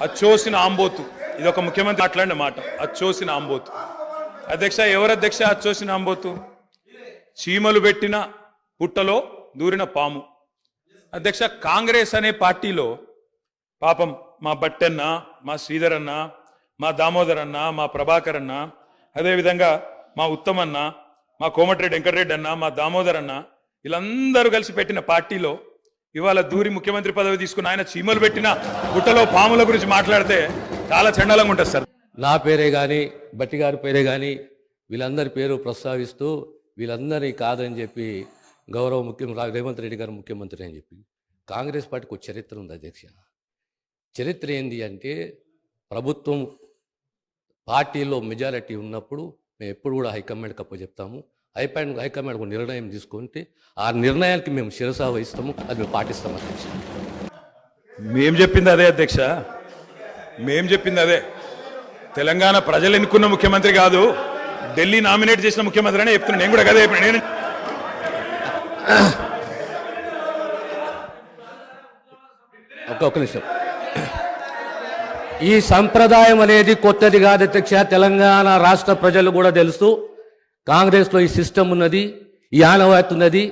అచ్చోసిన ఆంబోతు. ఇది ఒక ముఖ్యమంత్రి మాట్లాడిన మాట, అచ్చోసిన ఆంబోతు. అధ్యక్ష, ఎవరు అధ్యక్ష అచ్చోసిన ఆంబోతు? చీమలు పెట్టిన పుట్టలో దూరిన పాము. అధ్యక్ష, కాంగ్రెస్ అనే పార్టీలో పాపం మా బట్టన్న, మా శ్రీధర్ అన్న, మా దామోదర్ అన్న, మా ప్రభాకర్ అన్న, అదేవిధంగా మా ఉత్తమన్న, మా కోమటిరెడ్డి వెంకటరెడ్డి అన్న, మా దామోదర్ అన్న, వీళ్ళందరూ కలిసి పెట్టిన పార్టీలో ఇవాళ దూరి ముఖ్యమంత్రి పదవి తీసుకున్న ఆయన చీమలు పెట్టిన గుట్టలో పాముల గురించి మాట్లాడితే చాలా చండాలంగా ఉంటుంది సార్. నా పేరే కానీ, బట్టి గారి పేరే కానీ వీళ్ళందరి పేరు ప్రస్తావిస్తూ వీళ్ళందరినీ కాదని చెప్పి గౌరవ ముఖ్యమంత్రి రేవంత్ రెడ్డి గారు ముఖ్యమంత్రి అని చెప్పి, కాంగ్రెస్ పార్టీకి ఒక చరిత్ర ఉంది అధ్యక్ష. చరిత్ర ఏంది అంటే, ప్రభుత్వం పార్టీలో మెజారిటీ ఉన్నప్పుడు మేము ఎప్పుడు కూడా హైకమాండ్కి అప్పచెప్తాము. హైకమాండ్ ఒక నిర్ణయం తీసుకుంటే ఆ నిర్ణయానికి మేము శిరసా వహిస్తాము, అది మేము పాటిస్తాము అధ్యక్ష. మేం చెప్పింది అదే అధ్యక్ష, మేం చెప్పింది అదే. తెలంగాణ ప్రజలు ఎన్నుకున్న ముఖ్యమంత్రి కాదు, ఢిల్లీ నామినేట్ చేసిన ముఖ్యమంత్రి అని చెప్తున్నాను. నేను కూడా అదే చెప్పిన. నేను ఒక్క నిమిషం. ఈ సంప్రదాయం అనేది కొత్తది కాదు అధ్యక్ష. తెలంగాణ రాష్ట్ర ప్రజలు కూడా తెలుసు, కాంగ్రెస్లో ఈ సిస్టమ్ ఉన్నది, ఈ ఆనవాయితీ ఉన్నది.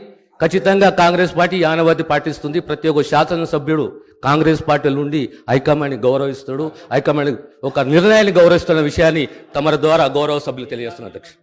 ఖచ్చితంగా కాంగ్రెస్ పార్టీ ఈ ఆనవాయితీ పాటిస్తుంది. ప్రతి ఒక్క శాసనసభ్యుడు కాంగ్రెస్ పార్టీ నుండి హైకమాండ్ని గౌరవిస్తాడు, హైకమాండ్ ఒక నిర్ణయాన్ని గౌరవిస్తున్న విషయాన్ని తమ ద్వారా గౌరవ సభ్యులు తెలియజేస్తున్నారు అధ్యక్ష.